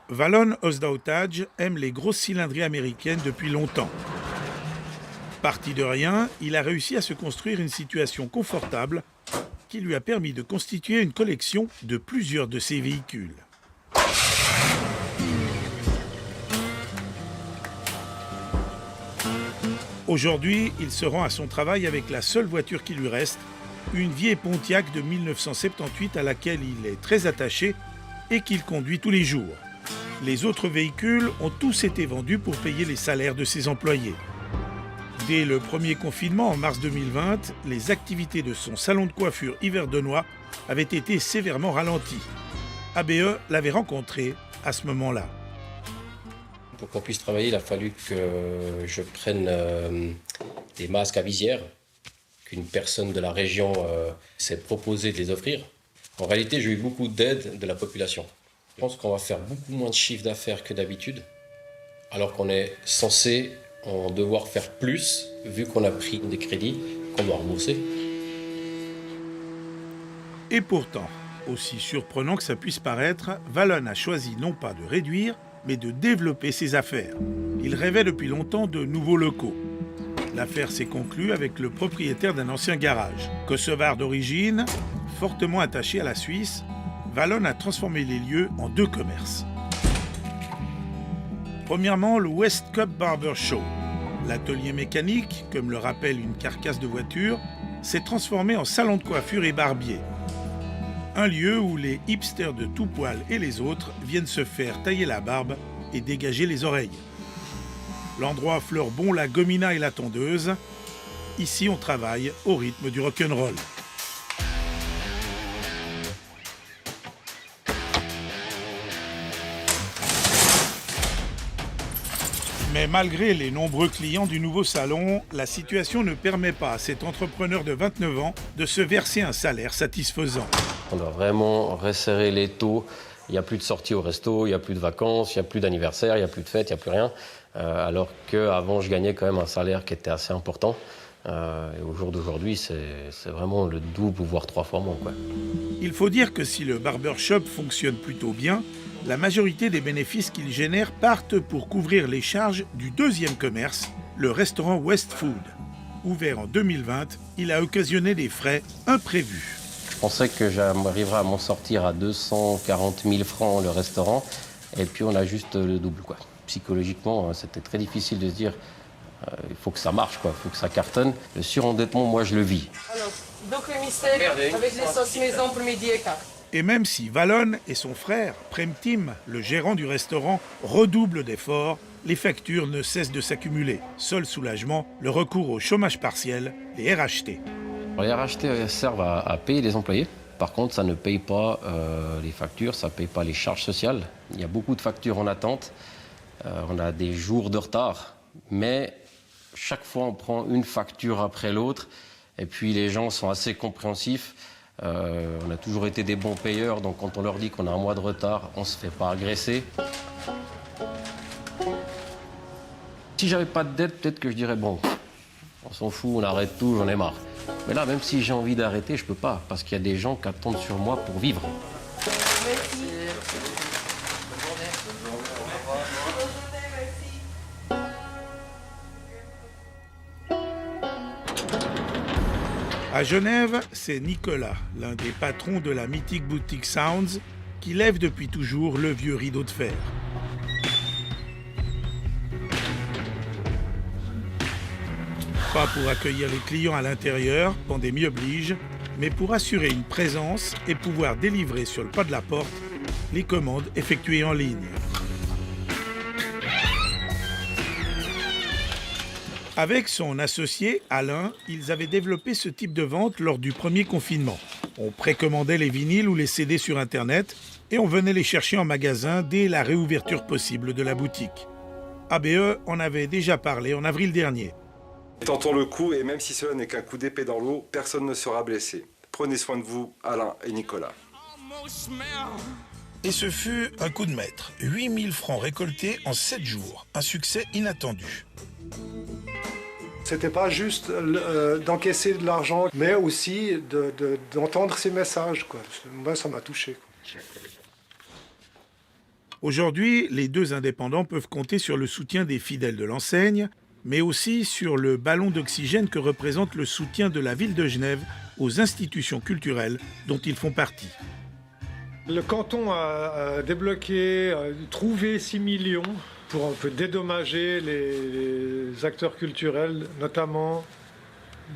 Valon Ozdautaj aime les grosses cylindrées américaines depuis longtemps. Parti de rien, il a réussi à se construire une situation confortable qui lui a permis de constituer une collection de plusieurs de ses véhicules. Aujourd'hui, il se rend à son travail avec la seule voiture qui lui reste, une vieille Pontiac de 1978 à laquelle il est très attaché et qu'il conduit tous les jours. Les autres véhicules ont tous été vendus pour payer les salaires de ses employés. Dès le premier confinement en mars 2020, les activités de son salon de coiffure Yverdenois avaient été sévèrement ralenties. ABE l'avait rencontré à ce moment-là. Pour qu'on puisse travailler, il a fallu que je prenne des masques à visière, qu'une personne de la région s'est proposé de les offrir. En réalité, j'ai eu beaucoup d'aide de la population. Je pense qu'on va faire beaucoup moins de chiffre d'affaires que d'habitude, alors qu'on est censé en devoir faire plus, vu qu'on a pris des crédits qu'on doit rembourser. Et pourtant, aussi surprenant que ça puisse paraître, Valon a choisi non pas de réduire, mais de développer ses affaires. Il rêvait depuis longtemps de nouveaux locaux. L'affaire s'est conclue avec le propriétaire d'un ancien garage. Kosovar d'origine, fortement attaché à la Suisse, Valon a transformé les lieux en deux commerces. Premièrement, le West Cup Barber Show. L'atelier mécanique, comme le rappelle une carcasse de voiture, s'est transformé en salon de coiffure et barbier. Un lieu où les hipsters de tout poil et les autres viennent se faire tailler la barbe et dégager les oreilles. L'endroit fleure bon la gomina et la tondeuse. Ici, on travaille au rythme du rock'n'roll. Mais malgré les nombreux clients du nouveau salon, la situation ne permet pas à cet entrepreneur de 29 ans de se verser un salaire satisfaisant. On doit vraiment resserrer les taux. Il n'y a plus de sorties au resto, il n'y a plus de vacances, il n'y a plus d'anniversaire, il n'y a plus de fêtes, il n'y a plus rien. Alors qu'avant, je gagnais quand même un salaire qui était assez important. Et au jour d'aujourd'hui, c'est vraiment le double, voire 3 fois moins, quoi. Il faut dire que si le barbershop fonctionne plutôt bien, la majorité des bénéfices qu'il génère partent pour couvrir les charges du deuxième commerce, le restaurant West Food. Ouvert en 2020, il a occasionné des frais imprévus. Je pensais que j'arriverais à m'en sortir à 240 000 francs le restaurant, et puis on a juste le double, quoi. Psychologiquement, c'était très difficile de se dire il faut que ça marche, quoi. Il faut que ça cartonne. Le surendettement, moi, je le vis. Alors, donc le mystère avec les sauces maison pour midi et quart. Et même si Valon et son frère, Prem Tim, le gérant du restaurant, redoublent d'efforts, les factures ne cessent de s'accumuler. Seul soulagement, le recours au chômage partiel, les RHT. Les RHT servent à payer les employés. Par contre, ça ne paye pas les factures, ça ne paye pas les charges sociales. Il y a beaucoup de factures en attente. On a des jours de retard, mais chaque fois, on prend une facture après l'autre. Et puis, les gens sont assez compréhensifs. On a toujours été des bons payeurs, donc quand on leur dit qu'on a un mois de retard, on ne se fait pas agresser. Si j'avais pas de dette, peut-être que je dirais bon, on s'en fout, on arrête tout, j'en ai marre. Mais là, même si j'ai envie d'arrêter, je peux pas, parce qu'il y a des gens qui attendent sur moi pour vivre. À Genève, c'est Nicolas, l'un des patrons de la mythique boutique Sounds, qui lève depuis toujours le vieux rideau de fer. Pas pour accueillir les clients à l'intérieur, pandémie oblige, mais pour assurer une présence et pouvoir délivrer sur le pas de la porte les commandes effectuées en ligne. Avec son associé, Alain, ils avaient développé ce type de vente lors du premier confinement. On précommandait les vinyles ou les CD sur Internet et on venait les chercher en magasin dès la réouverture possible de la boutique. ABE en avait déjà parlé en avril dernier. Tentons le coup et même si cela n'est qu'un coup d'épée dans l'eau, personne ne sera blessé. Prenez soin de vous, Alain et Nicolas. Et ce fut un coup de maître. 8000 francs récoltés en 7 jours. Un succès inattendu. C'était pas juste d'encaisser de l'argent, mais aussi d'entendre ces messages, quoi. Moi, ça m'a touché, quoi. Aujourd'hui, les deux indépendants peuvent compter sur le soutien des fidèles de l'enseigne, mais aussi sur le ballon d'oxygène que représente le soutien de la ville de Genève aux institutions culturelles dont ils font partie. Le canton a débloqué, trouvé 6 millions pour un peu dédommager les acteurs culturels, notamment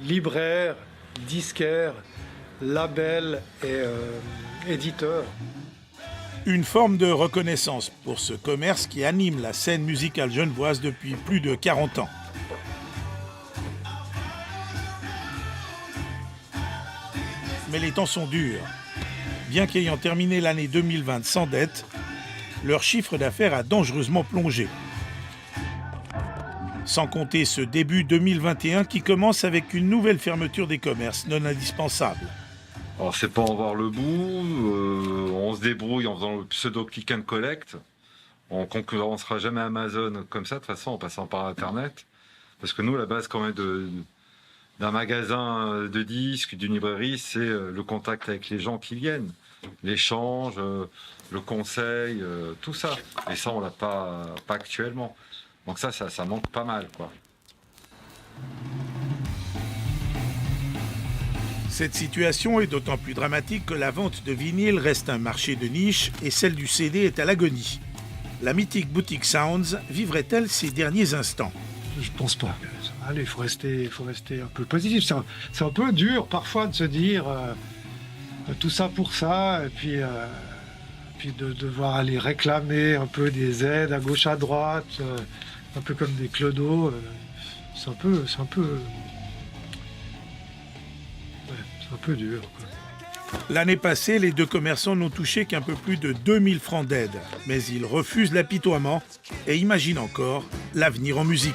libraires, disquaires, labels et éditeurs. Une forme de reconnaissance pour ce commerce qui anime la scène musicale genevoise depuis plus de 40 ans. Mais les temps sont durs. Bien qu'ayant terminé l'année 2020 sans dette, leur chiffre d'affaires a dangereusement plongé. Sans compter ce début 2021 qui commence avec une nouvelle fermeture des commerces non indispensables. Alors c'est pas en voir le bout, on se débrouille en faisant le pseudo click and collect. On concurrencera jamais Amazon comme ça, de toute façon, en passant par Internet. Parce que nous, la base quand même d'un magasin de disques, d'une librairie, c'est le contact avec les gens qui viennent. L'échange, le conseil, tout ça. Et ça, on l'a pas actuellement. Donc ça manque pas mal, quoi. Cette situation est d'autant plus dramatique que la vente de vinyle reste un marché de niche et celle du CD est à l'agonie. La mythique boutique Sounds vivrait-elle ses derniers instants? Je pense pas. Allez, il faut rester un peu positif. C'est un peu dur parfois de se dire tout ça pour ça, et puis de devoir aller réclamer un peu des aides à gauche à droite, un peu comme des clodos. C'est un peu dur, quoi. L'année passée, les deux commerçants n'ont touché qu'un peu plus de 2000 francs d'aide. Mais ils refusent l'apitoiement et imaginent encore l'avenir en musique.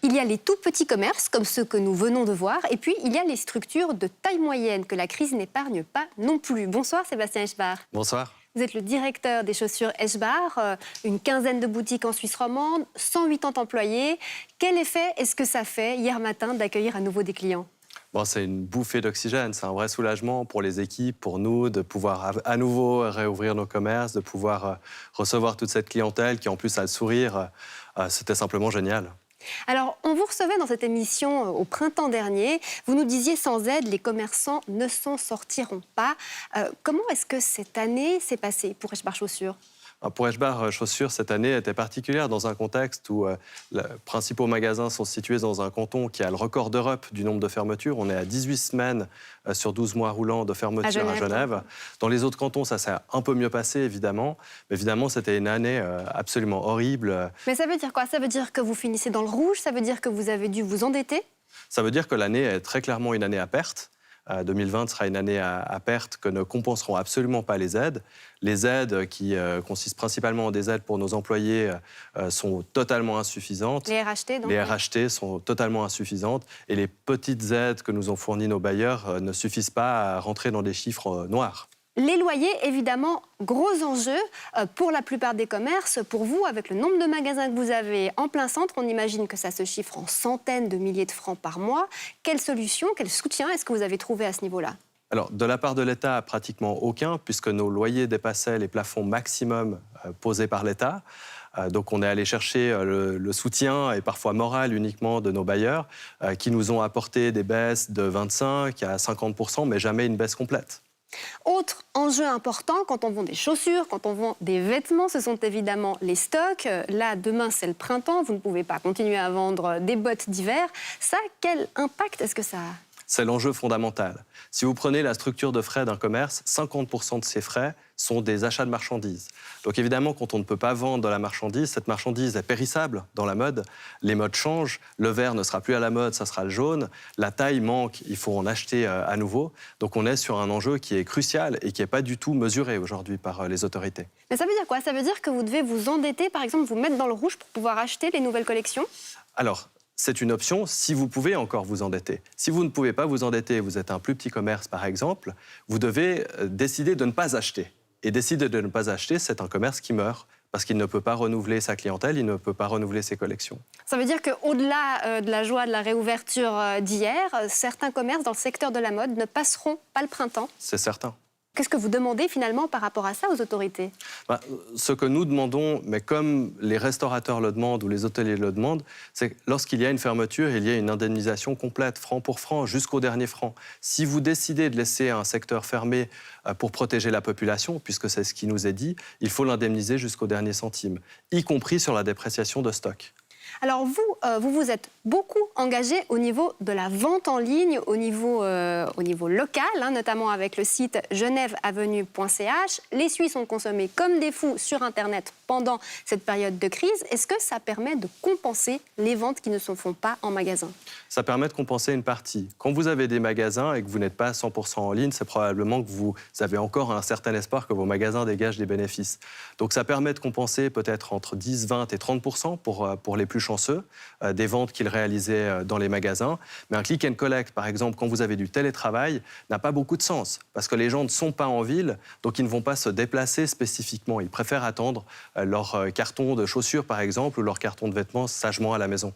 Il y a les tout petits commerces, comme ceux que nous venons de voir, et puis il y a les structures de taille moyenne que la crise n'épargne pas non plus. Bonsoir Sébastien Eschbar. Bonsoir. Vous êtes le directeur des chaussures Eschbar, une quinzaine de boutiques en Suisse romande, 180 employés. Quel effet est-ce que ça fait hier matin d'accueillir à nouveau des clients ? Bon, c'est une bouffée d'oxygène, c'est un vrai soulagement pour les équipes, pour nous, de pouvoir à nouveau réouvrir nos commerces, de pouvoir recevoir toute cette clientèle qui en plus a le sourire. C'était simplement génial. Alors, on vous recevait dans cette émission au printemps dernier. Vous nous disiez, sans aide, les commerçants ne s'en sortiront pas. Comment est-ce que cette année s'est passée pour Eschbar Chaussures ? Pour Eschbar Chaussures, cette année était particulière dans un contexte où les principaux magasins sont situés dans un canton qui a le record d'Europe du nombre de fermetures. On est à 18 semaines sur 12 mois roulants de fermeture à Genève. Dans les autres cantons, ça s'est un peu mieux passé, évidemment. Mais évidemment, c'était une année absolument horrible. Mais ça veut dire quoi ? Ça veut dire que vous finissez dans le rouge ? Ça veut dire que vous avez dû vous endetter ? Ça veut dire que l'année est très clairement une année à perte. 2020 sera une année à perte que ne compenseront absolument pas les aides. Les aides qui consistent principalement en des aides pour nos employés sont totalement insuffisantes. Les RHT, donc ? Les RHT sont totalement insuffisantes. Et les petites aides que nous ont fournies nos bailleurs ne suffisent pas à rentrer dans des chiffres noirs. Les loyers, évidemment, gros enjeu pour la plupart des commerces. Pour vous, avec le nombre de magasins que vous avez en plein centre, on imagine que ça se chiffre en centaines de milliers de francs par mois. Quelle solution, quel soutien est-ce que vous avez trouvé à ce niveau-là ? Alors, de la part de l'État, pratiquement aucun, puisque nos loyers dépassaient les plafonds maximum posés par l'État. Donc on est allé chercher le soutien, et parfois moral uniquement, de nos bailleurs, qui nous ont apporté des baisses de 25 à 50%, mais jamais une baisse complète. Autre enjeu important, quand on vend des chaussures, quand on vend des vêtements, ce sont évidemment les stocks. Là, demain, c'est le printemps, vous ne pouvez pas continuer à vendre des bottes d'hiver. Ça, quel impact est-ce que ça a ? C'est l'enjeu fondamental. Si vous prenez la structure de frais d'un commerce, 50% de ces frais sont des achats de marchandises. Donc évidemment, quand on ne peut pas vendre de la marchandise, cette marchandise est périssable dans la mode. Les modes changent, le vert ne sera plus à la mode, ça sera le jaune. La taille manque, il faut en acheter à nouveau. Donc on est sur un enjeu qui est crucial et qui n'est pas du tout mesuré aujourd'hui par les autorités. Mais ça veut dire quoi ? Ça veut dire que vous devez vous endetter, par exemple, vous mettre dans le rouge pour pouvoir acheter les nouvelles collections ? Alors, c'est une option si vous pouvez encore vous endetter. Si vous ne pouvez pas vous endetter, vous êtes un plus petit commerce par exemple, vous devez décider de ne pas acheter. Et décider de ne pas acheter, c'est un commerce qui meurt parce qu'il ne peut pas renouveler sa clientèle, il ne peut pas renouveler ses collections. Ça veut dire qu'au-delà de la joie de la réouverture d'hier, certains commerces dans le secteur de la mode ne passeront pas le printemps ? C'est certain. Qu'est-ce que vous demandez finalement par rapport à ça aux autorités? Ce que nous demandons, mais comme les restaurateurs le demandent ou les hôteliers le demandent, c'est que lorsqu'il y a une fermeture, il y a une indemnisation complète, franc pour franc, jusqu'au dernier franc. Si vous décidez de laisser un secteur fermé pour protéger la population, puisque c'est ce qui nous est dit, il faut l'indemniser jusqu'au dernier centime, y compris sur la dépréciation de stock. Alors vous vous êtes beaucoup engagé au niveau de la vente en ligne, au niveau local, notamment avec le site genèveavenue.ch. Les Suisses ont consommé comme des fous sur Internet pendant cette période de crise. Est-ce que ça permet de compenser les ventes qui ne se font pas en magasin? Ça permet de compenser une partie. Quand vous avez des magasins et que vous n'êtes pas à 100% en ligne, c'est probablement que vous avez encore un certain espoir que vos magasins dégagent des bénéfices. Donc ça permet de compenser peut-être entre 10, 20 et 30% pour les plus chanceux, des ventes qu'ils réalisaient dans les magasins. Mais un click and collect, par exemple, quand vous avez du télétravail, n'a pas beaucoup de sens, parce que les gens ne sont pas en ville, donc ils ne vont pas se déplacer spécifiquement. Ils préfèrent attendre leur carton de chaussures, par exemple, ou leur carton de vêtements sagement à la maison.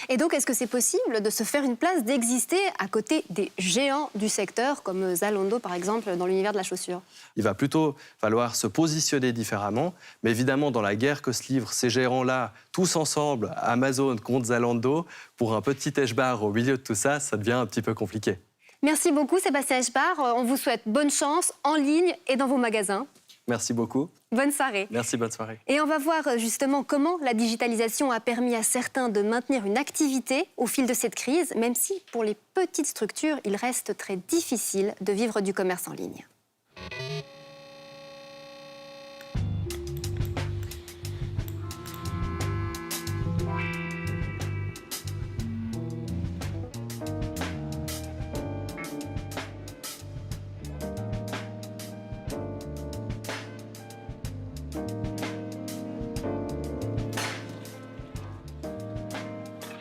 Et donc, est-ce que c'est possible de se faire une place, d'exister à côté des géants du secteur, comme Zalando, par exemple, dans l'univers de la chaussure? Il va plutôt falloir se positionner différemment, mais évidemment, dans la guerre que se livrent ces géants-là, tous ensemble, Amazon contre Zalando, pour un petit Eschbar au milieu de tout ça, ça devient un petit peu compliqué. Merci beaucoup, Sébastien Eschbar. On vous souhaite bonne chance en ligne et dans vos magasins. Merci beaucoup. Bonne soirée. Merci, bonne soirée. Et on va voir justement comment la digitalisation a permis à certains de maintenir une activité au fil de cette crise, même si pour les petites structures, il reste très difficile de vivre du commerce en ligne.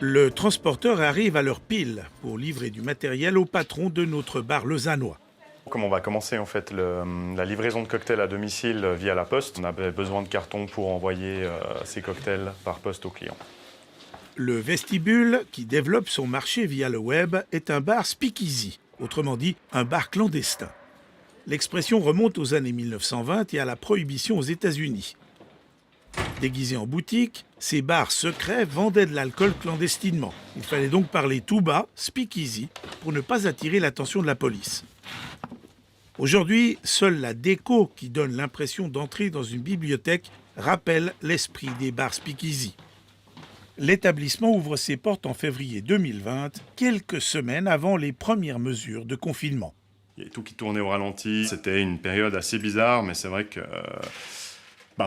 Le transporteur arrive à l'heure pile pour livrer du matériel au patron de notre bar lausannois. Comme on va commencer en fait la livraison de cocktails à domicile via la poste, on avait besoin de cartons pour envoyer ces cocktails par poste aux clients. Le Vestibule, qui développe son marché via le web, est un bar speakeasy, autrement dit un bar clandestin. L'expression remonte aux années 1920 et à la prohibition aux États-Unis. Déguisés en boutique, ces bars secrets vendaient de l'alcool clandestinement. Il fallait donc parler tout bas, speakeasy, pour ne pas attirer l'attention de la police. Aujourd'hui, seule la déco qui donne l'impression d'entrer dans une bibliothèque rappelle l'esprit des bars speakeasy. L'établissement ouvre ses portes en février 2020, quelques semaines avant les premières mesures de confinement. Il y a tout qui tournait au ralenti, c'était une période assez bizarre, mais c'est vrai que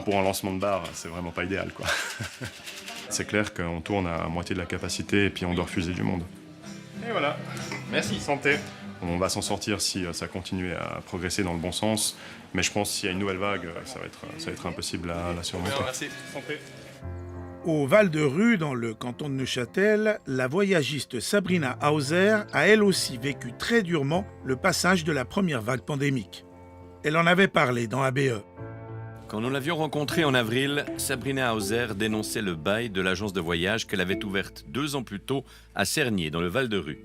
pour un lancement de bar, c'est vraiment pas idéal, quoi. C'est clair qu'on tourne à moitié de la capacité et puis on doit refuser du monde. Et voilà, merci, santé. On va s'en sortir si ça continue à progresser dans le bon sens, mais je pense que s'il y a une nouvelle vague, ça va être impossible à la surmonter. Merci, santé. Au Val-de-Rue, dans le canton de Neuchâtel, la voyagiste Sabrina Hauser a elle aussi vécu très durement le passage de la première vague pandémique. Elle en avait parlé dans ABE. Quand nous l'avions rencontrée en avril, Sabrina Hauser dénonçait le bail de l'agence de voyage qu'elle avait ouverte 2 ans plus tôt à Cernier, dans le Val-de-Rue.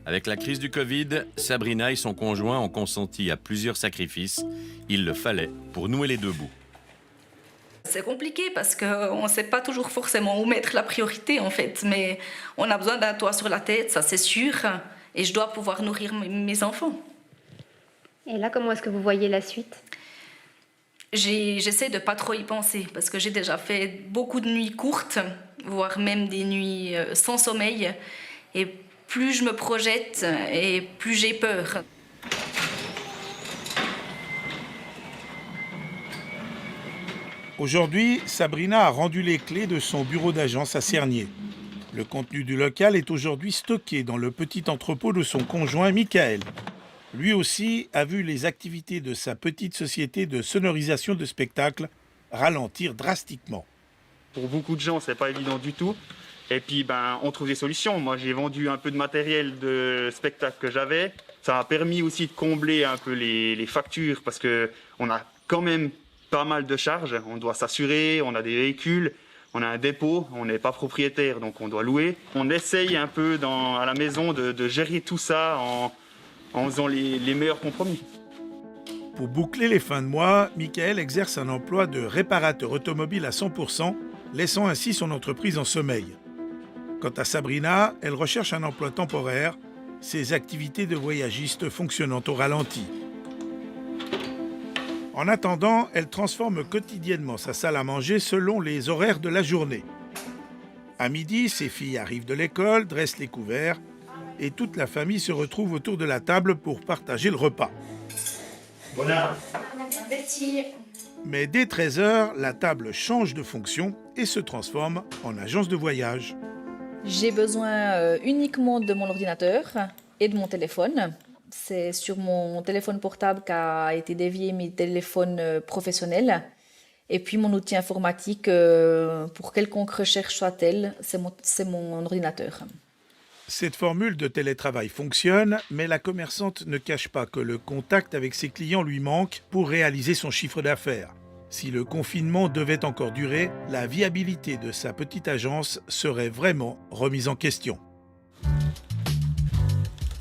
Avec la crise du Covid, Sabrina et son conjoint ont consenti à plusieurs sacrifices. Il le fallait pour nouer les deux bouts. C'est compliqué parce qu'on ne sait pas toujours forcément où mettre la priorité en fait, mais on a besoin d'un toit sur la tête, ça c'est sûr, et je dois pouvoir nourrir mes enfants. Et là, comment est-ce que vous voyez la suite ? J'essaie de pas trop y penser parce que j'ai déjà fait beaucoup de nuits courtes, voire même des nuits sans sommeil, et plus je me projette et plus j'ai peur. Aujourd'hui, Sabrina a rendu les clés de son bureau d'agence à Cernier. Le contenu du local est aujourd'hui stocké dans le petit entrepôt de son conjoint Michael. Lui aussi a vu les activités de sa petite société de sonorisation de spectacles ralentir drastiquement. Pour beaucoup de gens, c'est pas évident du tout. Et puis, on trouve des solutions. Moi, j'ai vendu un peu de matériel de spectacle que j'avais. Ça m'a permis aussi de combler un peu les factures parce qu'on a quand même pas mal de charges. On doit s'assurer, on a des véhicules, on a un dépôt, on n'est pas propriétaire, donc on doit louer. On essaye un peu à la maison de gérer tout ça en faisant les meilleurs compromis. Pour boucler les fins de mois, Michael exerce un emploi de réparateur automobile à 100%, laissant ainsi son entreprise en sommeil. Quant à Sabrina, elle recherche un emploi temporaire, ses activités de voyagiste fonctionnant au ralenti. En attendant, elle transforme quotidiennement sa salle à manger selon les horaires de la journée. À midi, ses filles arrivent de l'école, dressent les couverts et toute la famille se retrouve autour de la table pour partager le repas. Bon appétit. Mais dès 13h, la table change de fonction et se transforme en agence de voyage. J'ai besoin uniquement de mon ordinateur et de mon téléphone. C'est sur mon téléphone portable qu'a été dévié mes téléphones professionnels. Et puis mon outil informatique, pour quelconque recherche soit-elle, c'est mon ordinateur. Cette formule de télétravail fonctionne, mais la commerçante ne cache pas que le contact avec ses clients lui manque pour réaliser son chiffre d'affaires. Si le confinement devait encore durer, la viabilité de sa petite agence serait vraiment remise en question.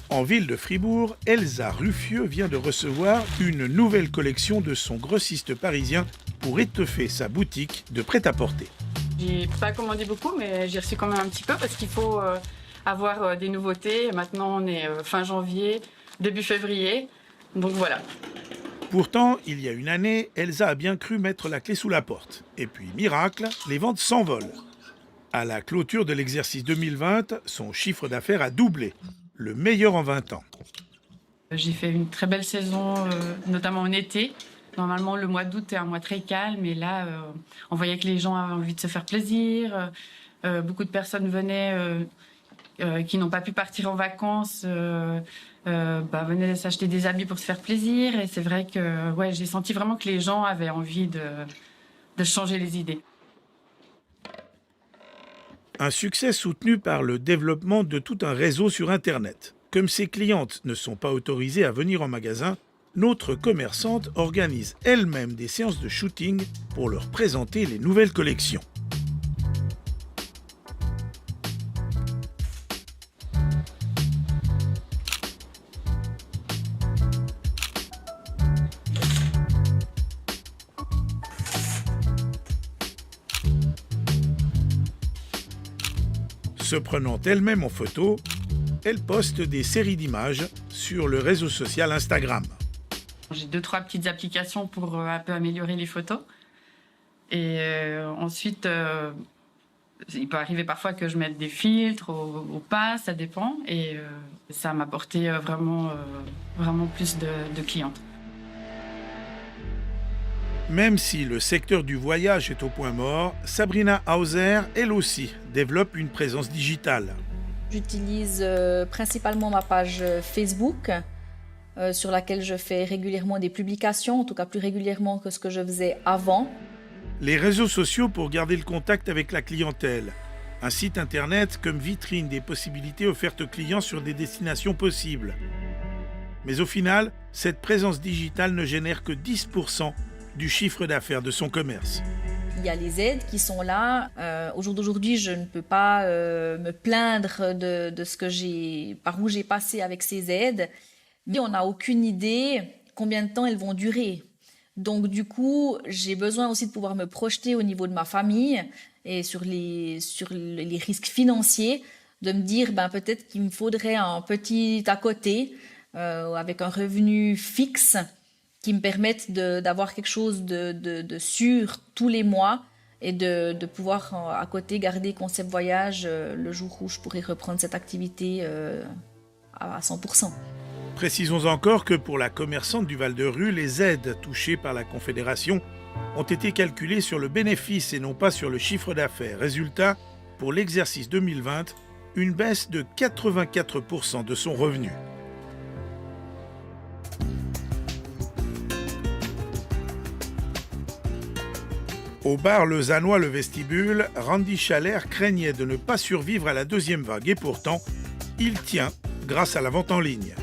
En ville de Fribourg, Elsa Ruffieux vient de recevoir une nouvelle collection de son grossiste parisien pour étoffer sa boutique de prêt-à-porter. J'ai pas commandé beaucoup, mais j'ai reçu quand même un petit peu parce qu'il faut avoir des nouveautés. Maintenant, on est fin janvier, début février, donc voilà. Pourtant, il y a une année, Elsa a bien cru mettre la clé sous la porte. Et puis, miracle, les ventes s'envolent. À la clôture de l'exercice 2020, son chiffre d'affaires a doublé, le meilleur en 20 ans. J'ai fait une très belle saison, notamment en été. Normalement, le mois d'août est un mois très calme, et là, on voyait que les gens avaient envie de se faire plaisir. Beaucoup de personnes venaient qui n'ont pas pu partir en vacances, venaient s'acheter des habits pour se faire plaisir. Et c'est vrai que j'ai senti vraiment que les gens avaient envie de changer les idées. Un succès soutenu par le développement de tout un réseau sur Internet. Comme ses clientes ne sont pas autorisées à venir en magasin, notre commerçante organise elle-même des séances de shooting pour leur présenter les nouvelles collections. Se prenant elle-même en photo, elle poste des séries d'images sur le réseau social Instagram. J'ai 2-3 petites applications pour un peu améliorer les photos. Et ensuite, il peut arriver parfois que je mette des filtres ou pas, ça dépend. Et ça m'a apporté vraiment plus de clientes. Même si le secteur du voyage est au point mort, Sabrina Hauser, elle aussi, développe une présence digitale. J'utilise principalement ma page Facebook, sur laquelle je fais régulièrement des publications, en tout cas plus régulièrement que ce que je faisais avant. Les réseaux sociaux pour garder le contact avec la clientèle. Un site internet comme vitrine des possibilités offertes aux clients sur des destinations possibles. Mais au final, cette présence digitale ne génère que 10% du chiffre d'affaires de son commerce. Il y a les aides qui sont là. Au jour d'aujourd'hui, je ne peux pas me plaindre de ce que par où j'ai passé avec ces aides. Mais on n'a aucune idée combien de temps elles vont durer. Donc du coup, j'ai besoin aussi de pouvoir me projeter au niveau de ma famille et sur les risques financiers, de me dire peut-être qu'il me faudrait un petit à côté avec un revenu fixe qui me permette d'avoir quelque chose de sûr tous les mois et de pouvoir à côté garder Concept Voyage le jour où je pourrais reprendre cette activité à 100%. Précisons encore que pour la commerçante du Val-de-Rue, les aides touchées par la Confédération ont été calculées sur le bénéfice et non pas sur le chiffre d'affaires. Résultat, pour l'exercice 2020, une baisse de 84% de son revenu. Au bar lausannois Le Vestibule, Randy Chalère craignait de ne pas survivre à la deuxième vague et pourtant, il tient grâce à la vente en ligne.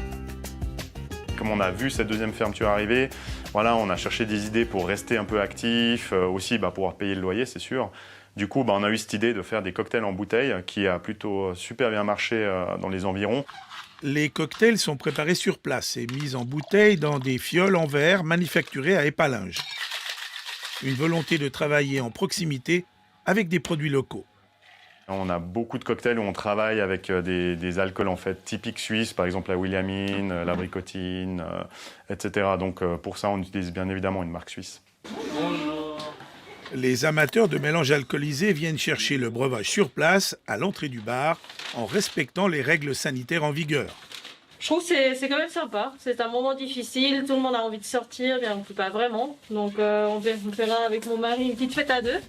Comme on a vu cette deuxième fermeture arriver, on a cherché des idées pour rester un peu actif, aussi pouvoir payer le loyer, c'est sûr. Du coup, on a eu cette idée de faire des cocktails en bouteille qui a plutôt super bien marché dans les environs. Les cocktails sont préparés sur place et mis en bouteille dans des fioles en verre manufacturées à Épalinges. Une volonté de travailler en proximité avec des produits locaux. On a beaucoup de cocktails où on travaille avec des alcools en fait typiques suisses, par exemple la Williamine, la Bricotine, etc. Donc pour ça, on utilise bien évidemment une marque suisse. Les amateurs de mélanges alcoolisés viennent chercher le breuvage sur place, à l'entrée du bar, en respectant les règles sanitaires en vigueur. Je trouve que c'est quand même sympa. C'est un moment difficile, tout le monde a envie de sortir, bien pas vraiment. Donc on fait là avec mon mari une petite fête à deux,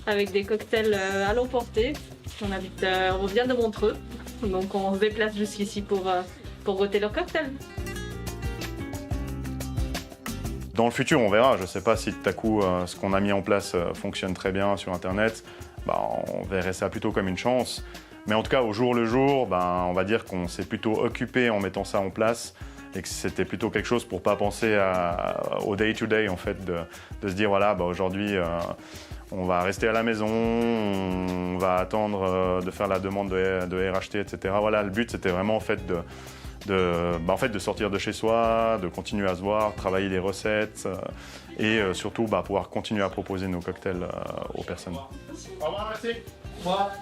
avec des cocktails à l'emporter. On vient de Montreux, donc on se déplace jusqu'ici pour goûter leurs cocktails. Dans le futur, on verra. Je ne sais pas si tout à coup, ce qu'on a mis en place fonctionne très bien sur Internet. On verrait ça plutôt comme une chance. Mais en tout cas, au jour le jour, on va dire qu'on s'est plutôt occupé en mettant ça en place et que c'était plutôt quelque chose pour ne pas penser au day-to-day, en fait, de se dire, voilà, aujourd'hui, on va rester à la maison, on va attendre de faire la demande de RHT, etc. Voilà, le but, c'était vraiment, en fait, de sortir de chez soi, de continuer à se voir, travailler les recettes et surtout pouvoir continuer à proposer nos cocktails aux personnes. Au revoir, merci. Au revoir.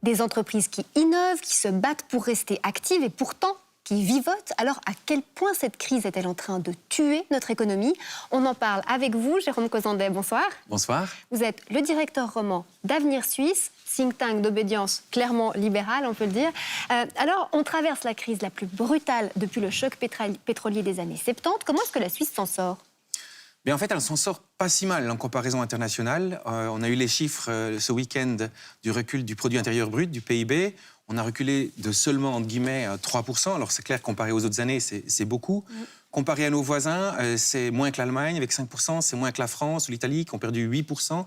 Des entreprises qui innovent, qui se battent pour rester actives et pourtant qui vivotent. Alors, à quel point cette crise est-elle en train de tuer notre économie? On en parle avec vous, Jérôme Cozandet, bonsoir. Bonsoir. Vous êtes le directeur roman d'Avenir Suisse, think tank d'obédience clairement libérale, on peut le dire. Alors, on traverse la crise la plus brutale depuis le choc pétrolier des années 70. Comment est-ce que la Suisse s'en sort? En fait, elle s'en sort pas si mal en comparaison internationale. On a eu les chiffres ce week-end du recul du produit intérieur brut, du PIB. On a reculé de seulement, entre guillemets, 3%. Alors c'est clair, comparé aux autres années, c'est beaucoup. Comparé à nos voisins, c'est moins que l'Allemagne avec 5%, c'est moins que la France ou l'Italie qui ont perdu 8%.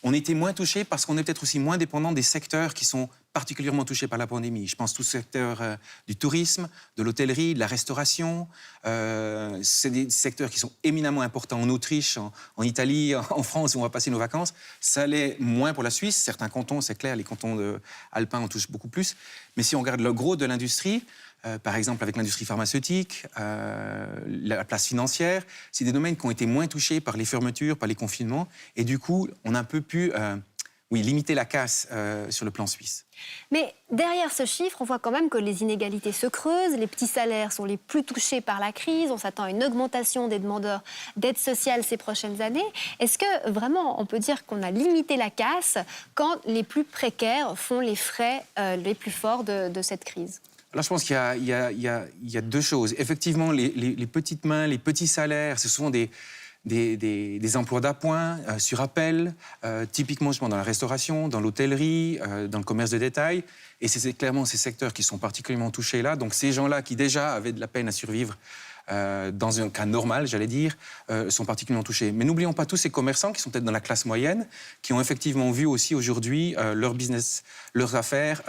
On était moins touchés parce qu'on est peut-être aussi moins dépendant des secteurs qui sont particulièrement touchés par la pandémie. Je pense tout secteur du tourisme, de l'hôtellerie, de la restauration. C'est des secteurs qui sont éminemment importants en Autriche, en Italie, en France, où on va passer nos vacances. Ça l'est moins pour la Suisse. Certains cantons, c'est clair, les cantons alpins en touchent beaucoup plus. Mais si on regarde le gros de l'industrie, par exemple avec l'industrie pharmaceutique, la place financière, c'est des domaines qui ont été moins touchés par les fermetures, par les confinements. Et du coup, on a un peu pu limiter la casse sur le plan suisse. Mais derrière ce chiffre, on voit quand même que les inégalités se creusent, les petits salaires sont les plus touchés par la crise, on s'attend à une augmentation des demandeurs d'aide sociale ces prochaines années. Est-ce que vraiment on peut dire qu'on a limité la casse quand les plus précaires font les frais les plus forts de cette crise? Alors, je pense qu'il y a deux choses. Effectivement, les petites mains, les petits salaires, c'est souvent des emplois d'appoint, sur appel, typiquement dans la restauration, dans l'hôtellerie, dans le commerce de détail. Et c'est clairement ces secteurs qui sont particulièrement touchés là. Donc ces gens-là qui déjà avaient de la peine à survivre dans un cas normal, j'allais dire, sont particulièrement touchés. Mais n'oublions pas tous ces commerçants qui sont peut-être dans la classe moyenne, qui ont effectivement vu aussi aujourd'hui leur business, leurs affaires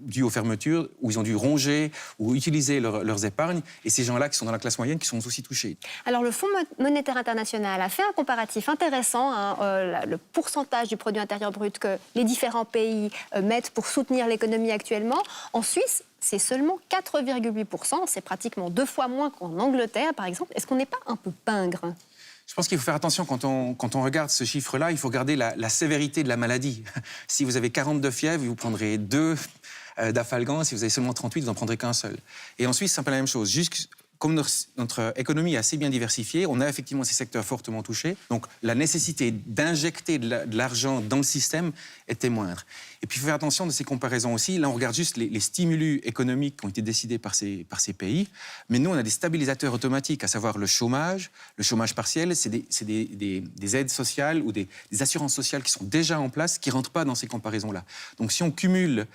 dues aux fermetures, où ils ont dû ronger ou utiliser leurs épargnes. Et ces gens-là qui sont dans la classe moyenne qui sont aussi touchés. Alors le Fonds monétaire international a fait un comparatif intéressant, le pourcentage du produit intérieur brut que les différents pays mettent pour soutenir l'économie actuellement. En Suisse, c'est seulement 4,8%, c'est pratiquement 2 fois moins qu'en Angleterre, par exemple. Est-ce qu'on n'est pas un peu pingre? Je pense qu'il faut faire attention quand on regarde ce chiffre-là, il faut regarder la sévérité de la maladie. Si vous avez 42 fièvres, vous prendrez 2 d'Afalgan. Si vous avez seulement 38, vous n'en prendrez qu'un seul. Et en Suisse, c'est un peu la même chose. Comme notre économie est assez bien diversifiée, on a effectivement ces secteurs fortement touchés. Donc la nécessité d'injecter de l'argent dans le système était moindre. Et puis il faut faire attention de ces comparaisons aussi. Là, on regarde juste les stimulus économiques qui ont été décidés par ces pays. Mais nous, on a des stabilisateurs automatiques, à savoir le chômage partiel. C'est des aides sociales ou des assurances sociales qui sont déjà en place, qui ne rentrent pas dans ces comparaisons-là. Donc si on cumule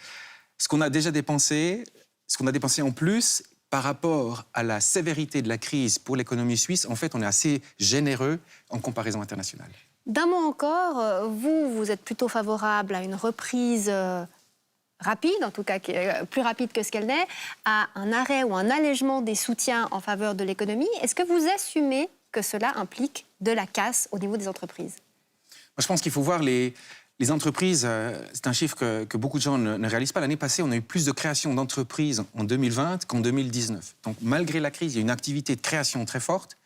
ce qu'on a déjà dépensé, ce qu'on a dépensé en plus, par rapport à la sévérité de la crise pour l'économie suisse, en fait, on est assez généreux en comparaison internationale. D'un mot encore, vous êtes plutôt favorable à une reprise rapide, en tout cas plus rapide que ce qu'elle n'est, à un arrêt ou un allègement des soutiens en faveur de l'économie. Est-ce que vous assumez que cela implique de la casse au niveau des entreprises? Moi, je pense qu'il faut voir les Les entreprises, c'est un chiffre que beaucoup de gens ne réalisent pas. L'année passée, on a eu plus de création d'entreprises en 2020 qu'en 2019. Donc, malgré la crise, il y a une activité de création très forte.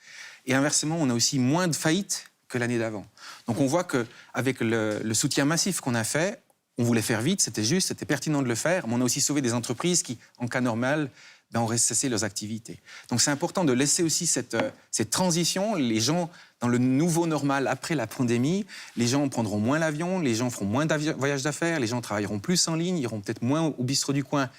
Et inversement, on a aussi moins de faillites que l'année d'avant. Donc, on voit qu'avec le soutien massif qu'on a fait, on voulait faire vite, c'était juste, c'était pertinent de le faire, mais on a aussi sauvé des entreprises qui, en cas normal, auraient cessé leurs activités. Donc, c'est important de laisser aussi cette transition. Les gens, dans le nouveau normal après la pandémie, les gens prendront moins l'avion, les gens feront moins de voyages d'affaires, les gens travailleront plus en ligne, iront peut-être moins au bistrot du coin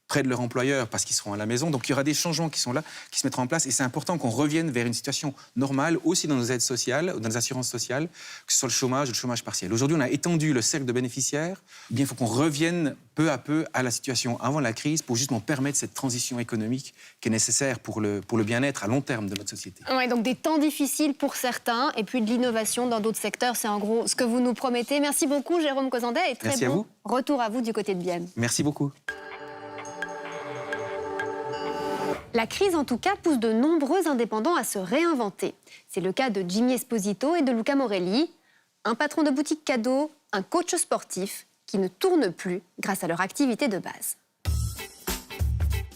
près de leur employeur parce qu'ils seront à la maison. Donc, il y aura des changements qui sont là, qui se mettront en place. Et c'est important qu'on revienne vers une situation normale, aussi dans nos aides sociales, dans nos assurances sociales, que ce soit le chômage ou le chômage partiel. Aujourd'hui, on a étendu le cercle de bénéficiaires. Eh bien, il faut qu'on revienne peu à peu à la situation avant la crise pour justement permettre cette transition économique qui est nécessaire pour le bien-être à long terme de notre société. Ouais, donc des temps difficiles pour certains et puis de l'innovation dans d'autres secteurs. C'est en gros ce que vous nous promettez. Merci beaucoup, Jérôme Cozandet. Et très Merci à vous. Retour à vous du côté de Bienne. Merci beaucoup. La crise, en tout cas, pousse de nombreux indépendants à se réinventer. C'est le cas de Jimmy Esposito et de Luca Morelli, un patron de boutique cadeau, un coach sportif qui ne tourne plus grâce à leur activité de base.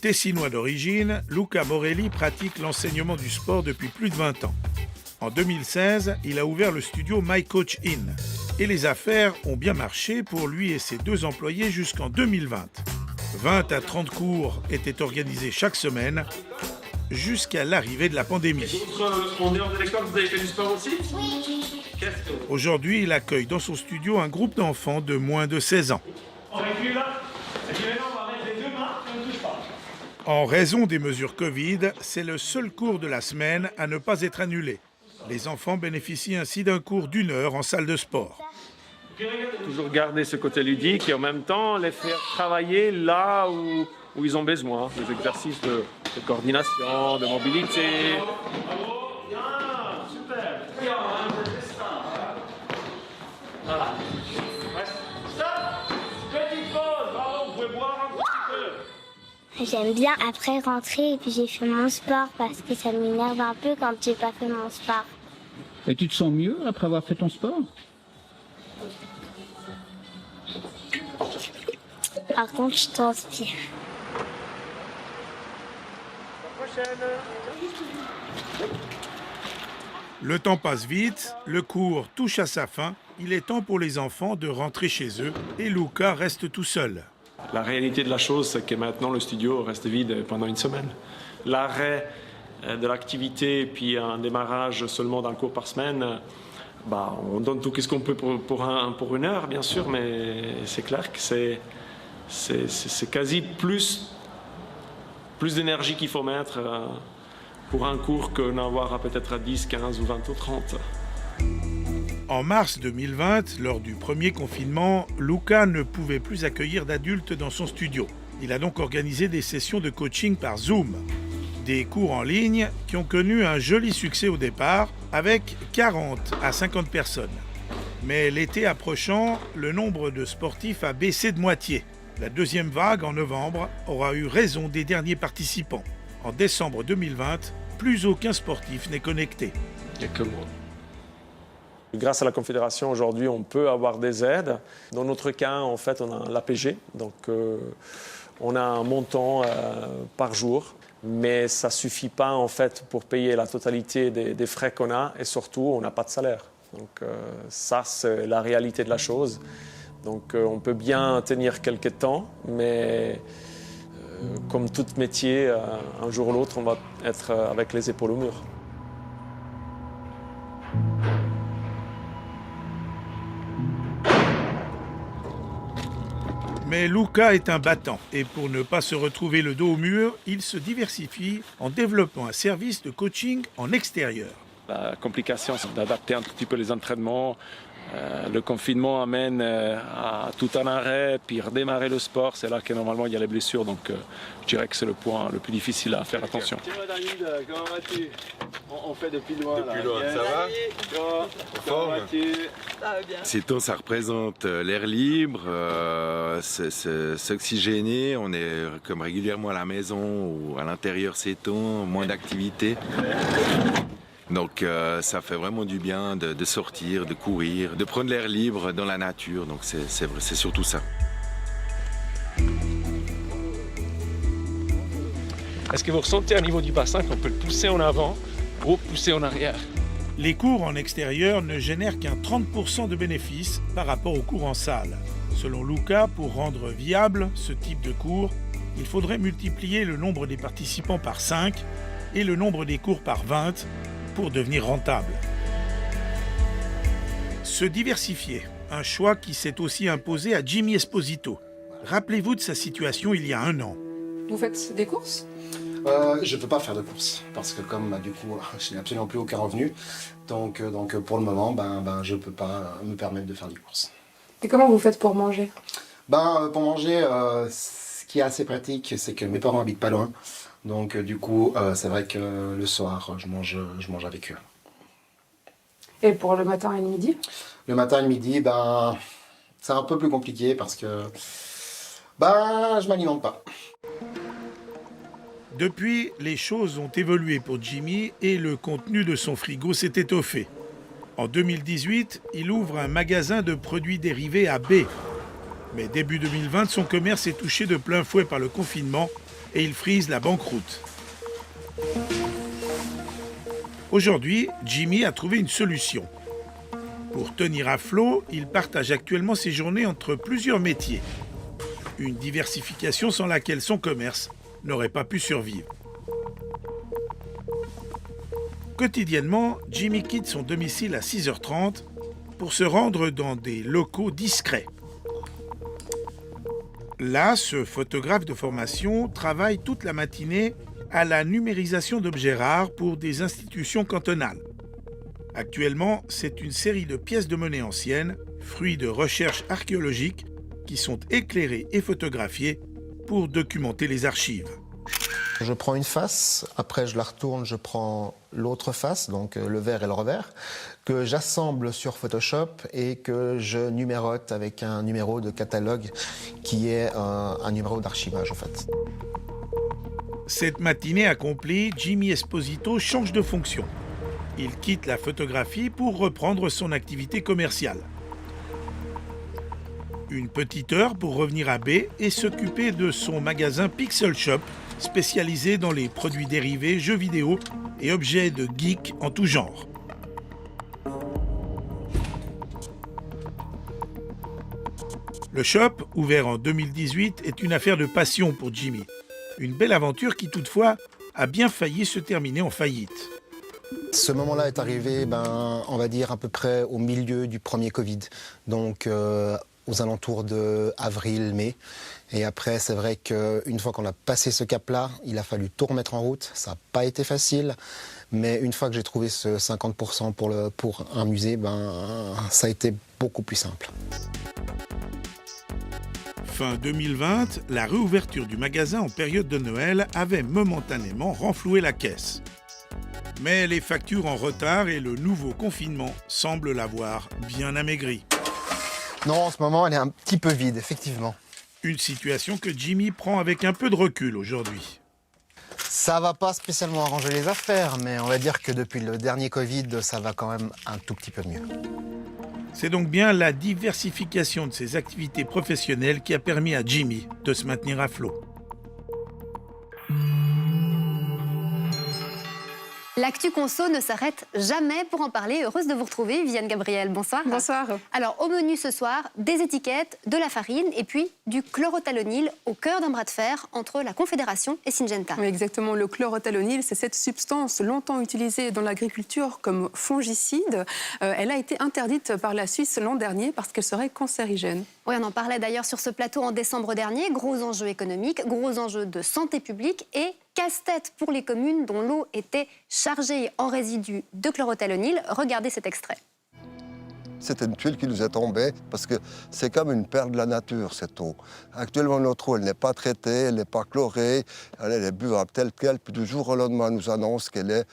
Tessinois d'origine, Luca Morelli pratique l'enseignement du sport depuis plus de 20 ans. En 2016, il a ouvert le studio My Coach In. Et les affaires ont bien marché pour lui et ses 2 employés jusqu'en 2020. 20 à 30 cours étaient organisés chaque semaine jusqu'à l'arrivée de la pandémie. En dehors de l'école, vous avez fait du sport aussi? Oui. Aujourd'hui, il accueille dans son studio un groupe d'enfants de moins de 16 ans. On recule là. Et puis maintenant, on va mettre les 2 mains et on ne touche pas. En raison des mesures Covid, c'est le seul cours de la semaine à ne pas être annulé. Les enfants bénéficient ainsi d'un cours d'1 heure en salle de sport. Toujours garder ce côté ludique et en même temps les faire travailler là où ils ont besoin. Des exercices de coordination, de mobilité. Voilà. Stop. Petite pause. Bravo, vous pouvez boire un petit peu. J'aime bien après rentrer et puis j'ai fait mon sport parce que ça m'énerve un peu quand j'ai pas fait mon sport. Et tu te sens mieux après avoir fait ton sport? Par contre, je transpire. Le temps passe vite, le cours touche à sa fin. Il est temps pour les enfants de rentrer chez eux et Luca reste tout seul. La réalité de la chose, c'est que maintenant le studio reste vide pendant 1 semaine. L'arrêt de l'activité puis un démarrage seulement d'un cours par semaine, on donne tout ce qu'on peut pour 1 heure, bien sûr, mais c'est clair que c'est quasi plus d'énergie qu'il faut mettre pour un cours qu'en avoir peut-être à 10, 15 ou 20 ou 30. En mars 2020, lors du premier confinement, Luca ne pouvait plus accueillir d'adultes dans son studio. Il a donc organisé des sessions de coaching par Zoom. Des cours en ligne qui ont connu un joli succès au départ, avec 40 à 50 personnes. Mais l'été approchant, le nombre de sportifs a baissé de moitié. La 2e vague, en novembre, aura eu raison des derniers participants. En décembre 2020, plus aucun sportif n'est connecté. Il n'y a que moi. Grâce à la Confédération, aujourd'hui, on peut avoir des aides. Dans notre cas, en fait, on a l'APG. Donc, on a un montant par jour. Mais ça ne suffit pas, en fait, pour payer la totalité des frais qu'on a. Et surtout, on n'a pas de salaire. Donc, ça, c'est la réalité de la chose. Donc on peut bien tenir quelques temps, mais comme tout métier, un jour ou l'autre, on va être avec les épaules au mur. Mais Luca est un battant et pour ne pas se retrouver le dos au mur, il se diversifie en développant un service de coaching en extérieur. La complication, c'est d'adapter un tout petit peu les entraînements. Le confinement amène à tout un arrêt, puis redémarrer le sport. C'est là que normalement il y a les blessures. Donc je dirais que c'est le point le plus difficile à faire attention. Comment vas-tu? On fait depuis loin. Depuis loin, ça va? Comment vas-tu? Ça va bien. Ces temps, ça représente l'air libre, s'oxygéner. On est comme régulièrement à la maison ou à l'intérieur ces temps, moins d'activité. Donc ça fait vraiment du bien de sortir, de courir, de prendre l'air libre dans la nature. Donc c'est surtout ça. Est-ce que vous ressentez au niveau du bassin qu'on peut le pousser en avant ou pousser en arrière? Les cours en extérieur ne génèrent qu'un 30% de bénéfices par rapport aux cours en salle. Selon Luca, pour rendre viable ce type de cours, il faudrait multiplier le nombre des participants par 5 et le nombre des cours par 20 pour devenir rentable. Se diversifier, un choix qui s'est aussi imposé à Jimmy Esposito. Rappelez-vous de sa situation il y a 1 an. Vous faites des courses ? Je ne peux pas faire de courses parce que comme du coup je n'ai absolument plus aucun revenu, donc pour le moment je ne peux pas me permettre de faire des courses. Et comment vous faites pour manger ? Pour manger, ce qui est assez pratique, c'est que mes parents habitent pas loin, donc du coup c'est vrai que le soir je mange avec eux. Et pour le matin et le midi ? Le matin et le midi, c'est un peu plus compliqué parce que je m'alimente pas. Depuis, les choses ont évolué pour Jimmy et le contenu de son frigo s'est étoffé. En 2018, il ouvre un magasin de produits dérivés à B. Mais début 2020, son commerce est touché de plein fouet par le confinement et il frise la banqueroute. Aujourd'hui, Jimmy a trouvé une solution. Pour tenir à flot, il partage actuellement ses journées entre plusieurs métiers. Une diversification sans laquelle son commerce n'aurait pas pu survivre. Quotidiennement, Jimmy quitte son domicile à 6h30 pour se rendre dans des locaux discrets. Là, ce photographe de formation travaille toute la matinée à la numérisation d'objets rares pour des institutions cantonales. Actuellement, c'est une série de pièces de monnaie anciennes, fruits de recherches archéologiques, qui sont éclairées et photographiées pour documenter les archives. Je prends une face, après je la retourne, je prends l'autre face, donc le vert et le revers, que j'assemble sur Photoshop et que je numérote avec un numéro de catalogue qui est un numéro d'archivage en fait. Cette matinée accomplie, Jimmy Esposito change de fonction. Il quitte la photographie pour reprendre son activité commerciale. Une petite heure pour revenir à B et s'occuper de son magasin Pixel Shop, spécialisé dans les produits dérivés, jeux vidéo et objets de geek en tout genre. Le shop, ouvert en 2018, est une affaire de passion pour Jimmy. Une belle aventure qui, toutefois, a bien failli se terminer en faillite. Ce moment-là est arrivé, on va dire, à peu près au milieu du premier Covid. Donc, aux alentours de avril-mai. Et après, c'est vrai qu'une fois qu'on a passé ce cap-là, il a fallu tout remettre en route. Ça n'a pas été facile, mais une fois que j'ai trouvé ce 50% pour un musée, ça a été beaucoup plus simple. Fin 2020, la réouverture du magasin en période de Noël avait momentanément renfloué la caisse. Mais les factures en retard et le nouveau confinement semblent l'avoir bien amaigri. Non, en ce moment, elle est un petit peu vide, effectivement. Une situation que Jimmy prend avec un peu de recul aujourd'hui. Ça va pas spécialement arranger les affaires, mais on va dire que depuis le dernier Covid, ça va quand même un tout petit peu mieux. C'est donc bien la diversification de ses activités professionnelles qui a permis à Jimmy de se maintenir à flot. L'actu conso ne s'arrête jamais. Pour en parler, heureuse de vous retrouver, Viviane Gabriel. Bonsoir. Bonsoir. Alors, au menu ce soir, des étiquettes, de la farine et puis du chlorothalonil au cœur d'un bras de fer entre la Confédération et Syngenta. Oui, exactement. Le chlorothalonil, c'est cette substance longtemps utilisée dans l'agriculture comme fongicide. Elle a été interdite par la Suisse l'an dernier parce qu'elle serait cancérigène. Oui, on en parlait d'ailleurs sur ce plateau en décembre dernier. Gros enjeux économiques, gros enjeux de santé publique et casse-tête pour les communes dont l'eau était chargée en résidus de chlorothalonil. Regardez cet extrait. C'était une tuile qui nous est tombée parce que c'est comme une perle de la nature, cette eau. Actuellement, notre eau, elle n'est pas traitée, elle n'est pas chlorée, elle est buvable telle qu'elle, puis du jour au lendemain, on nous annonce qu'elle est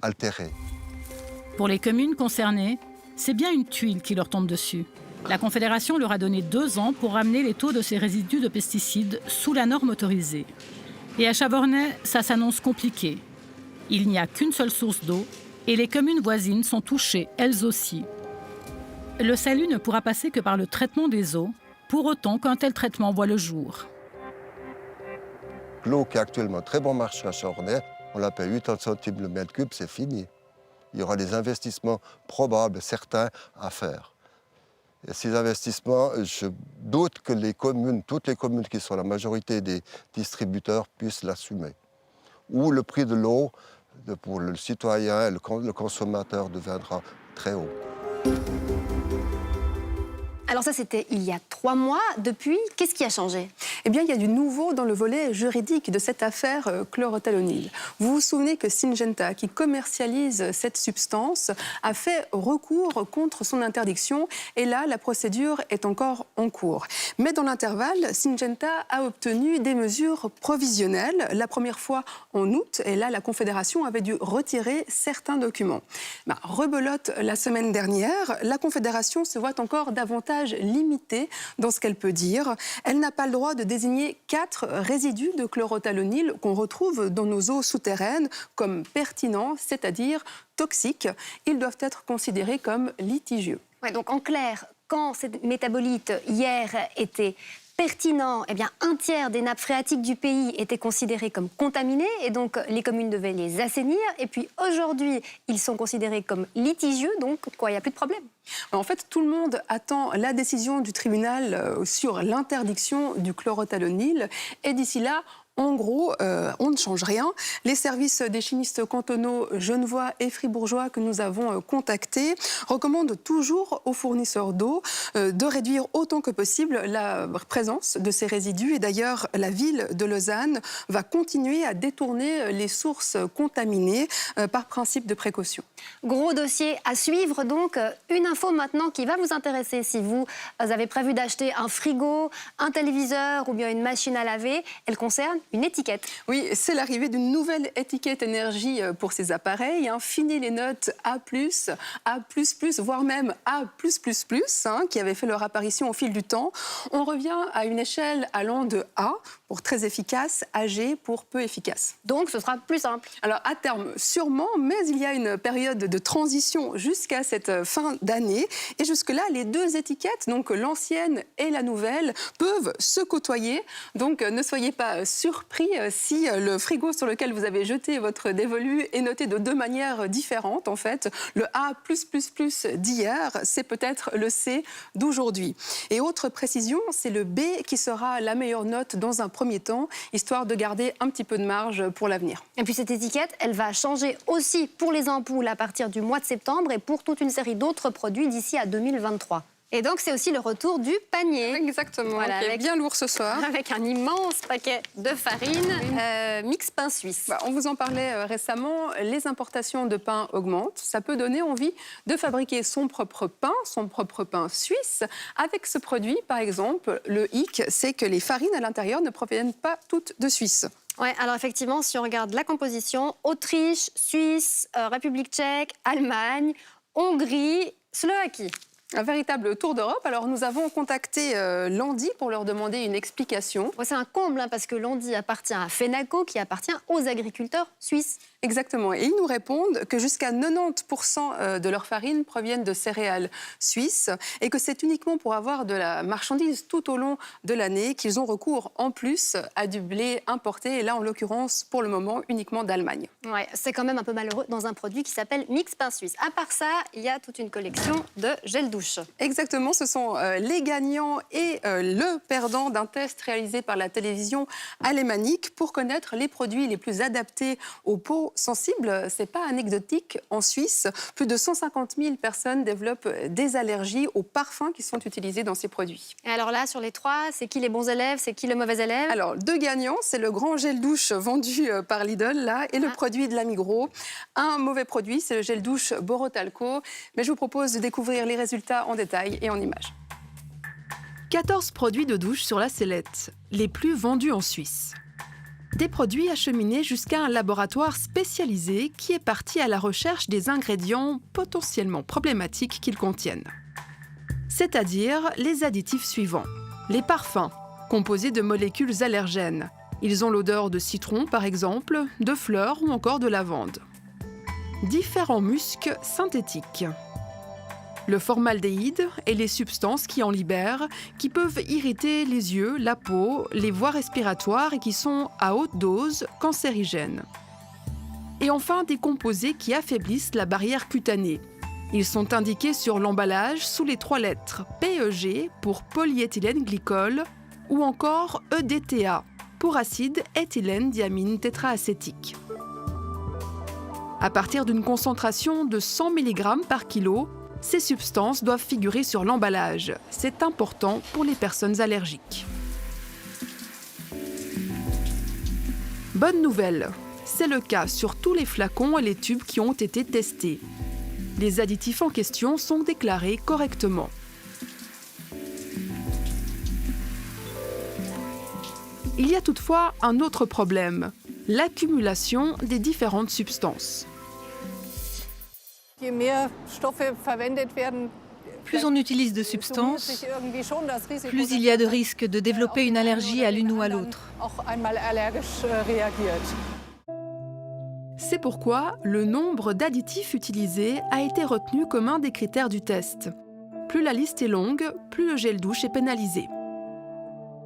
altérée. Pour les communes concernées, c'est bien une tuile qui leur tombe dessus. La Confédération leur a donné 2 ans pour ramener les taux de ces résidus de pesticides sous la norme autorisée. Et à Chavornay, ça s'annonce compliqué. Il n'y a qu'une seule source d'eau Et les communes voisines sont touchées, elles aussi. Le salut ne pourra passer que par le traitement des eaux, pour autant qu'un tel traitement voit le jour. L'eau qui est actuellement très bon marché à Chornay, on la paye 80 centimes le mètre cube, c'est fini. Il y aura des investissements probables, certains, à faire. Et ces investissements, je doute que les communes, toutes les communes qui sont la majorité des distributeurs, puissent l'assumer. Ou le prix de l'eau, pour le citoyen, le consommateur, deviendra très haut. Alors ça, c'était il y a 3 mois. Depuis, qu'est-ce qui a changé? Eh bien, il y a du nouveau dans le volet juridique de cette affaire chlorothalonil. Vous vous souvenez que Syngenta, qui commercialise cette substance, a fait recours contre son interdiction. Et là, la procédure est encore en cours. Mais dans l'intervalle, Syngenta a obtenu des mesures provisionnelles. La première fois en août, et là, la Confédération avait dû retirer certains documents. Rebelote la semaine dernière, la Confédération se voit encore davantage limitée dans ce qu'elle peut dire. Elle n'a pas le droit de désigner 4 résidus de chlorothalonil qu'on retrouve dans nos eaux souterraines comme pertinents, c'est-à-dire toxiques. Ils doivent être considérés comme litigieux. Ouais, donc en clair, quand ces métabolites hier étaient pertinents, eh bien, 1/3 des nappes phréatiques du pays étaient considérées comme contaminées et donc les communes devaient les assainir. Et puis aujourd'hui, ils sont considérés comme litigieux, donc quoi, il n'y a plus de problème. En fait, tout le monde attend la décision du tribunal sur l'interdiction du chlorothalonil. Et d'ici là, en gros, on ne change rien. Les services des chimistes cantonaux genevois et fribourgeois que nous avons contactés recommandent toujours aux fournisseurs d'eau de réduire autant que possible la présence de ces résidus. Et d'ailleurs, la ville de Lausanne va continuer à détourner les sources contaminées par principe de précaution. Gros dossier à suivre donc. Une info maintenant qui va vous intéresser si vous avez prévu d'acheter un frigo, un téléviseur ou bien une machine à laver. Elle concerne une étiquette. Oui, c'est l'arrivée d'une nouvelle étiquette énergie pour ces appareils. Fini les notes A+, A++, voire même A+++, qui avaient fait leur apparition au fil du temps. On revient à une échelle allant de A pour très efficace, à G pour peu efficace. Donc ce sera plus simple. Alors à terme, sûrement, mais il y a une période de transition jusqu'à cette fin d'année. Et jusque-là, les 2 étiquettes, donc l'ancienne et la nouvelle, peuvent se côtoyer. Donc ne soyez pas surpris si le frigo sur lequel vous avez jeté votre dévolu est noté de 2 manières différentes. En fait, le A++ d'hier, c'est peut-être le C d'aujourd'hui. Et autre précision, c'est le B qui sera la meilleure note dans un premier temps, histoire de garder un petit peu de marge pour l'avenir. Et puis cette étiquette, elle va changer aussi pour les ampoules à partir du mois de septembre et pour toute une série d'autres produits d'ici à 2023. Et donc, c'est aussi le retour du panier. Exactement, voilà, qui est bien lourd ce soir. Avec un immense paquet de farine, mix pain suisse. On vous en parlait récemment, les importations de pain augmentent. Ça peut donner envie de fabriquer son propre pain suisse. Avec ce produit, par exemple, le hic, c'est que les farines à l'intérieur ne proviennent pas toutes de Suisse. Oui, alors effectivement, si on regarde la composition, Autriche, Suisse, République tchèque, Allemagne, Hongrie, Slovaquie. Un véritable tour d'Europe. Alors, nous avons contacté Landi pour leur demander une explication. C'est un comble, parce que Landi appartient à Fenaco, qui appartient aux agriculteurs suisses. Exactement. Et ils nous répondent que jusqu'à 90% de leur farine proviennent de céréales suisses et que c'est uniquement pour avoir de la marchandise tout au long de l'année qu'ils ont recours en plus à du blé importé. Et là, en l'occurrence, pour le moment, uniquement d'Allemagne. Ouais, c'est quand même un peu malheureux dans un produit qui s'appelle Mix Pain Suisse. À part ça, il y a toute une collection de gel douche. Exactement, ce sont les gagnants et le perdant d'un test réalisé par la télévision alémanique pour connaître les produits les plus adaptés aux peaux sensibles. C'est pas anecdotique. En Suisse, plus de 150 000 personnes développent des allergies aux parfums qui sont utilisés dans ces produits. Et alors là, sur les 3, c'est qui les bons élèves, c'est qui les mauvais élèves? Alors, 2 gagnants, c'est le grand gel douche vendu par Lidl, là, et le produit de la Migros. Un mauvais produit, c'est le gel douche Borotalco. Mais je vous propose de découvrir les résultats en détail et en images. 14 produits de douche sur la sellette, les plus vendus en Suisse. Des produits acheminés jusqu'à un laboratoire spécialisé qui est parti à la recherche des ingrédients potentiellement problématiques qu'ils contiennent. C'est-à-dire les additifs suivants. Les parfums, composés de molécules allergènes. Ils ont l'odeur de citron, par exemple, de fleurs ou encore de lavande. différents muscs synthétiques. Le formaldéhyde et les substances qui en libèrent, qui peuvent irriter les yeux, la peau, les voies respiratoires et qui sont à haute dose cancérigènes. Et enfin, des composés qui affaiblissent la barrière cutanée. Ils sont indiqués sur l'emballage sous les 3 lettres PEG pour polyéthylène glycol ou encore EDTA pour acide éthylène diamine tétraacétique. À partir d'une concentration de 100 mg par kilo, ces substances doivent figurer sur l'emballage. C'est important pour les personnes allergiques. Bonne nouvelle, c'est le cas sur tous les flacons et les tubes qui ont été testés. Les additifs en question sont déclarés correctement. Il y a toutefois un autre problème, l'accumulation des différentes substances. Plus on utilise de substances, plus il y a de risques de développer une allergie à l'une ou à l'autre. C'est pourquoi le nombre d'additifs utilisés a été retenu comme un des critères du test. Plus la liste est longue, plus le gel douche est pénalisé.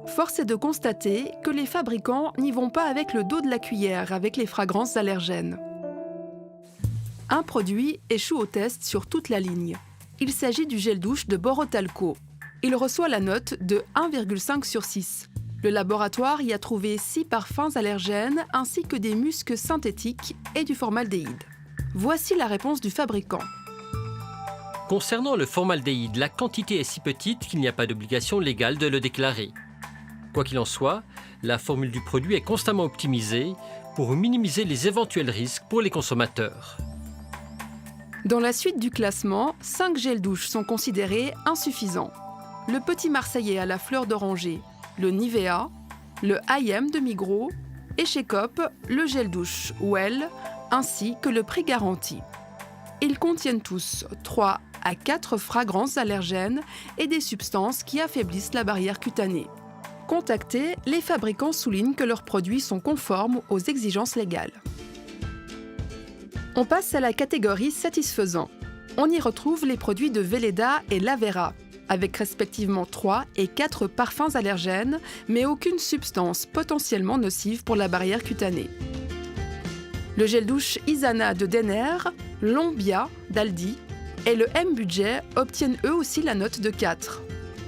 Force est de constater que les fabricants n'y vont pas avec le dos de la cuillère avec les fragrances allergènes. Un produit échoue au test sur toute la ligne. Il s'agit du gel douche de Borotalco. Il reçoit la note de 1,5 sur 6. Le laboratoire y a trouvé 6 parfums allergènes ainsi que des muscs synthétiques et du formaldéhyde. Voici la réponse du fabricant. Concernant le formaldéhyde, la quantité est si petite qu'il n'y a pas d'obligation légale de le déclarer. Quoi qu'il en soit, la formule du produit est constamment optimisée pour minimiser les éventuels risques pour les consommateurs. Dans la suite du classement, 5 gels douche sont considérés insuffisants. Le Petit Marseillais à la fleur d'oranger, le Nivea, le IM de Migros et chez Coop, le gel douche Well ainsi que le prix garanti. Ils contiennent tous 3 à 4 fragrances allergènes et des substances qui affaiblissent la barrière cutanée. Contactés, les fabricants soulignent que leurs produits sont conformes aux exigences légales. On passe à la catégorie satisfaisant. On y retrouve les produits de Velleda et Lavera, avec respectivement 3 et 4 parfums allergènes, mais aucune substance potentiellement nocive pour la barrière cutanée. Le gel douche Isana de Denner, l'Ombia d'Aldi et le M-Budget obtiennent eux aussi la note de 4.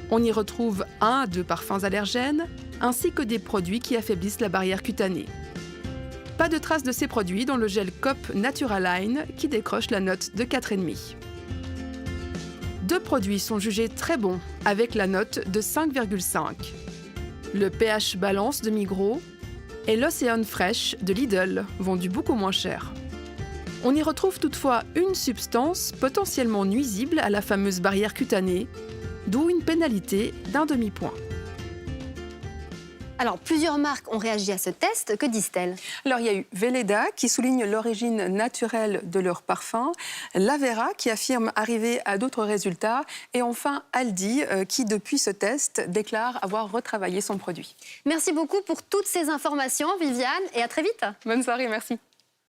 On y retrouve 1 à 2 parfums allergènes, ainsi que des produits qui affaiblissent la barrière cutanée. Pas de traces de ces produits dans le gel Coop Naturaline qui décroche la note de 4,5. 2 produits sont jugés très bons, avec la note de 5,5. Le pH Balance de Migros et l'Océan Fresh de Lidl, vendus beaucoup moins cher. On y retrouve toutefois une substance potentiellement nuisible à la fameuse barrière cutanée, d'où une pénalité d'1 demi-point. Alors, plusieurs marques ont réagi à ce test. Que disent-elles? Alors, il y a eu Velleda qui souligne l'origine naturelle de leur parfum, Lavera qui affirme arriver à d'autres résultats et enfin Aldi qui, depuis ce test, déclare avoir retravaillé son produit. Merci beaucoup pour toutes ces informations, Viviane, et à très vite. Bonne soirée, merci.